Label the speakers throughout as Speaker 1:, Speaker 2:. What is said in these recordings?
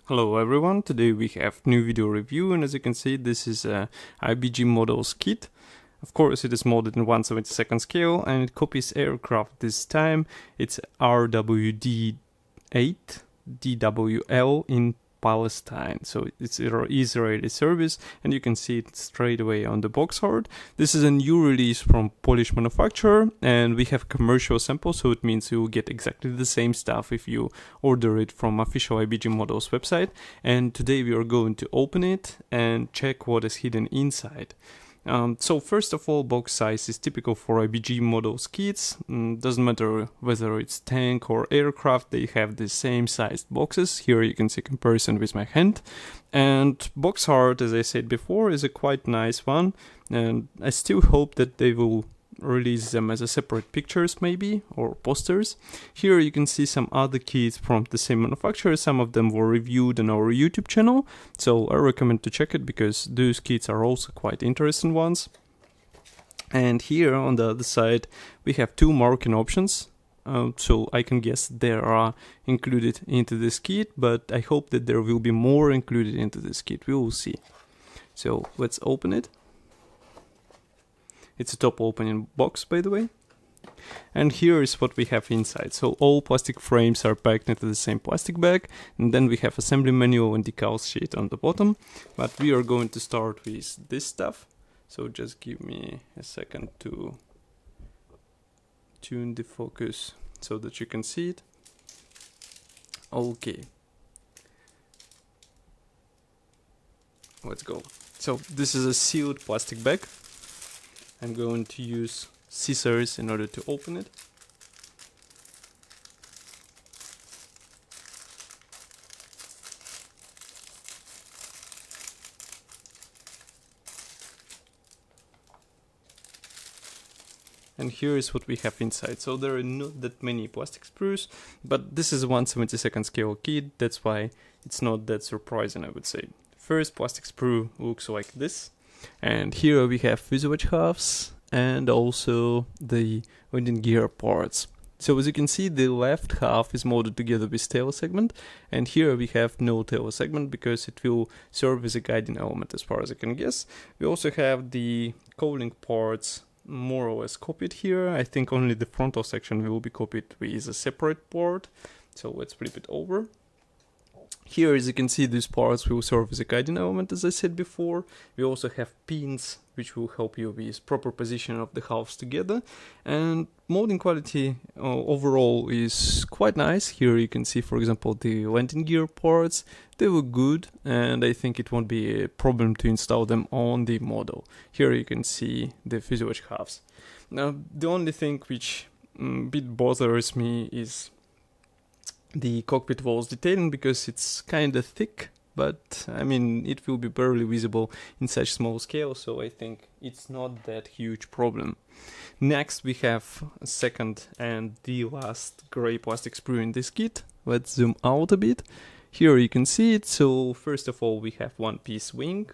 Speaker 1: Hello everyone, today we have new video review, and as you can see this is a IBG Models kit. Of course it is modeled in 1/72nd scale and it copies aircraft this time. It's RWD-8 DWL in Palestine, so it's Israeli service, and you can see it straight away on the box art. This is a new release from Polish manufacturer, and we have commercial sample, so it means you will get exactly the same stuff if you order it from official IBG Models website. And today we are going to open it and check what is hidden inside. So first of all, box size is typical for IBG Models kits. Doesn't matter whether it's tank or aircraft, they have the same sized boxes. Here you can see comparison with my hand. And box art, as I said before, is a quite nice one. And I still hope that they will release them as a separate pictures maybe, or posters. Here you can see some other kits from the same manufacturer. Some of them were reviewed on our YouTube channel, so I recommend to check it because those kits are also quite interesting ones. And here on the other side we have two marking options, so I can guess they are included into this kit, but I hope that there will be more included into this kit. We will see. So let's open it. It's a top opening box, by the way. And here is what we have inside. So all plastic frames are packed into the same plastic bag, and then we have assembly manual and decals sheet on the bottom. But we are going to start with this stuff. So just give me a second to tune the focus so that you can see it. Okay. Let's go. So this is a sealed plastic bag. I'm going to use scissors in order to open it. And here is what we have inside. So there are not that many plastic sprues, but this is a 1/72nd scale kit, that's why it's not that surprising, I would say. First plastic sprue looks like this. And here we have fuselage halves and also the landing gear parts. So as you can see, the left half is molded together with tail segment, and here we have no tail segment because it will serve as a guiding element as far as I can guess. We also have the cowling parts more or less copied here. I think only the frontal section will be copied with a separate part. So let's flip it over. Here, as you can see, these parts will serve as a guiding element, as I said before. We also have pins, which will help you with proper position of the halves together. And molding quality overall is quite nice. Here you can see, for example, the landing gear parts. They look good, and I think it won't be a problem to install them on the model. Here you can see the fuselage halves. Now, the only thing which a bit bothers me is the cockpit walls detailing, because it's kind of thick, but I mean it will be barely visible in such small scale, so I think it's not that huge problem. Next we have a second and the last gray plastic sprue in this kit. Let's zoom out a bit. Here you can see it. So first of all we have one piece wing,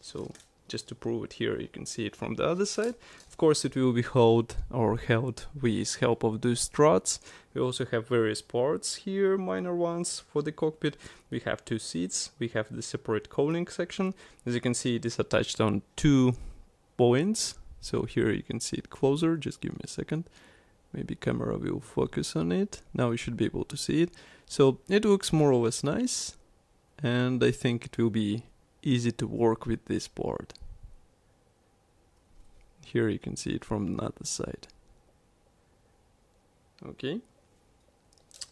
Speaker 1: so just to prove it, here you can see it from the other side. Of course it will be held with help of those struts. We also have various parts here, minor ones for the cockpit. We have two seats, we have the separate cowling section. As you can see, it is attached on two points. So here you can see it closer, just give me a second. Maybe camera will focus on it. Now you should be able to see it. So it looks more or less nice, and I think it will be easy to work with this part. Here you can see it from another side. Okay.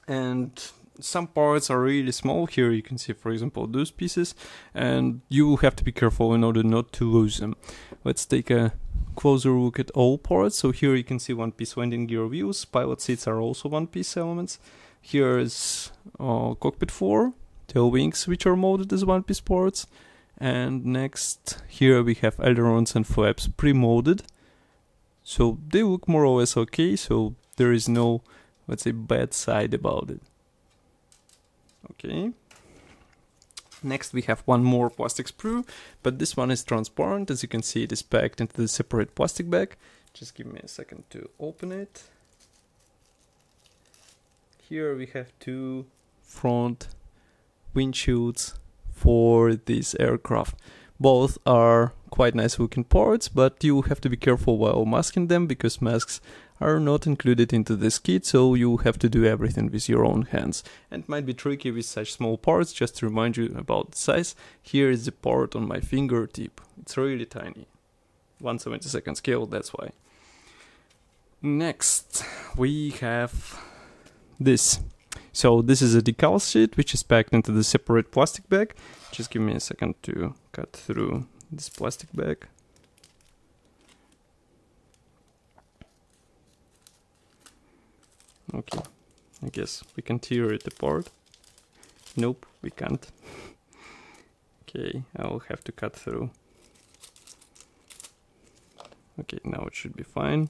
Speaker 1: And some parts are really small. Here you can see, for example, those pieces, and you will have to be careful in order not to lose them. Let's take a closer look at all parts. So here you can see one piece landing gear wheels. Pilot seats are also one piece elements. Here is cockpit floor, tail wings, which are molded as one piece parts. And next, here we have ailerons and flaps pre-molded. So they look more or less okay, so there is no, let's say, bad side about it. Okay. Next we have one more plastic sprue, but this one is transparent. As you can see, it is packed into the separate plastic bag. Just give me a second to open it. Here we have two front windshields for this aircraft. Both are quite nice looking parts, but you have to be careful while masking them because masks are not included into this kit, so you have to do everything with your own hands. And it might be tricky with such small parts. Just to remind you about the size, here is the part on my fingertip. It's really tiny. 1/72 scale, that's why. Next, we have this. So this is a decals sheet which is packed into the separate plastic bag. Just give me a second to cut through this plastic bag. Okay, I guess we can tear it apart. Nope, we can't. Okay, I'll have to cut through. Okay, now it should be fine.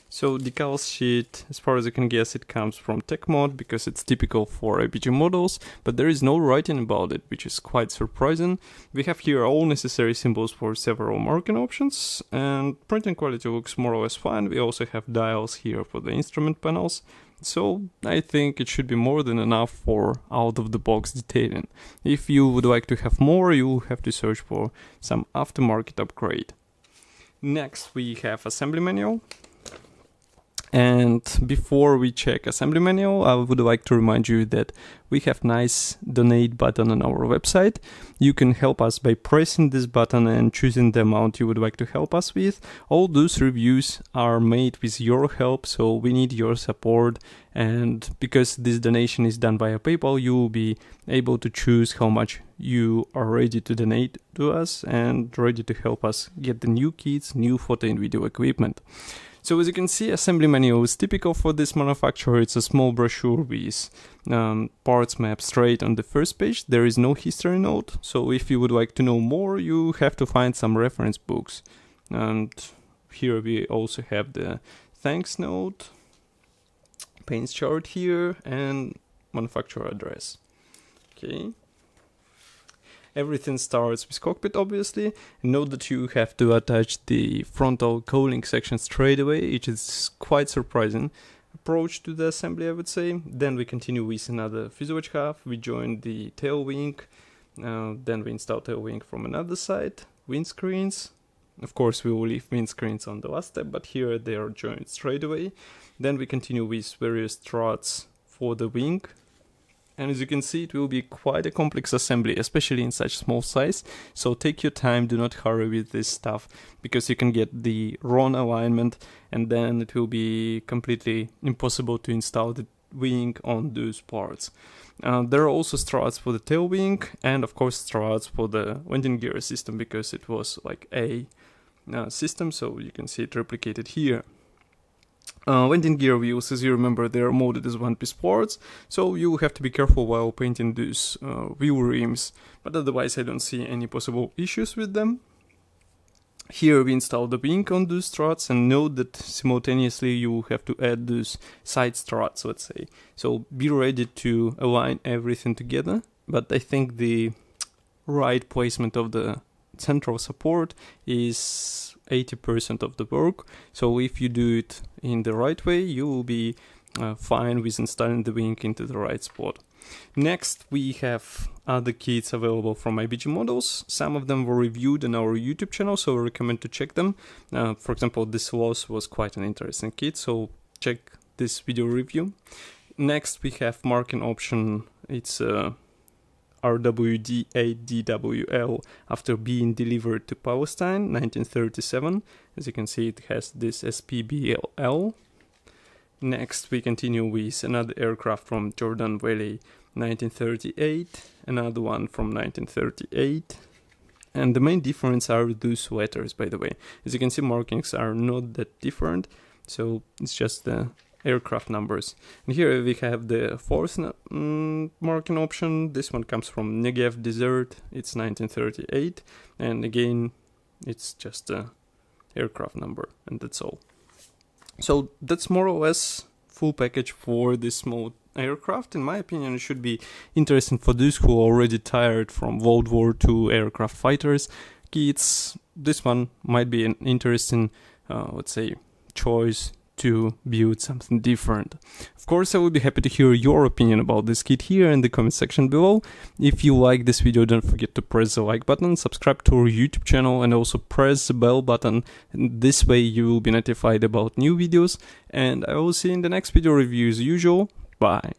Speaker 1: So decals sheet, as far as I can guess, it comes from TechMod because it's typical for IBG models, but there is no writing about it, which is quite surprising. We have here all necessary symbols for several marking options, and printing quality looks more or less fine. We also have dials here for the instrument panels, so I think it should be more than enough for out-of-the-box detailing. If you would like to have more, you have to search for some aftermarket upgrade. Next, we have assembly manual. And before we check assembly manual, I would like to remind you that we have nice donate button on our website. You can help us by pressing this button and choosing the amount you would like to help us with. All those reviews are made with your help, so we need your support. And because this donation is done via PayPal, you will be able to choose how much you are ready to donate to us and ready to help us get the new kits, new photo and video equipment. So as you can see, assembly manual is typical for this manufacturer. It's a small brochure with parts mapped straight on the first page. There is no history note, so if you would like to know more, you have to find some reference books. And here we also have the thanks note, paints chart here, and manufacturer address. Okay. Everything starts with cockpit, obviously. Note that you have to attach the frontal cowling section straight away, which is quite surprising approach to the assembly, I would say. Then we continue with another fuselage half. We join the tail wing. Then we install tail wing from another side. Windscreens. Of course, we will leave windscreens on the last step, but here they are joined straight away. Then we continue with various struts for the wing. And as you can see, it will be quite a complex assembly, especially in such small size. So take your time, do not hurry with this stuff, because you can get the wrong alignment and then it will be completely impossible to install the wing on those parts. There are also struts for the tail wing and of course struts for the landing gear system, because it was like a system, so you can see it replicated here. Landing gear wheels, as you remember, they are molded as one-piece parts, so you will have to be careful while painting these wheel rims, but otherwise I don't see any possible issues with them. Here we install the wing on those struts, and note that simultaneously you will have to add those side struts, let's say. So be ready to align everything together, but I think the right placement of the central support is 80% of the work, so if you do it in the right way, you will be fine with installing the wing into the right spot. Next, we have other kits available from IBG Models. Some of them were reviewed on our YouTube channel, so I recommend to check them. For example, this loss was quite an interesting kit, so check this video review. Next, we have marking option. It's RWD-8 DWL after being delivered to Palestine, 1937. As you can see, it has this SPBLL. Next, we continue with another aircraft from Jordan Valley, 1938, another one from 1938. And the main difference are those letters, by the way. As you can see, markings are not that different, so it's just the aircraft numbers. And here we have the fourth marking option. This one comes from Negev Desert. It's 1938, and again it's just a aircraft number, and that's all. So that's more or less full package for this small aircraft. In my opinion, it should be interesting for those who are already tired from World War II aircraft fighters kits. This one might be an interesting let's say choice to build something different. Of course, I will be happy to hear your opinion about this kit here in the comment section below. If you like this video, don't forget to press the like button, subscribe to our YouTube channel, and also press the bell button. And this way you will be notified about new videos, and I will see you in the next video review as usual. Bye.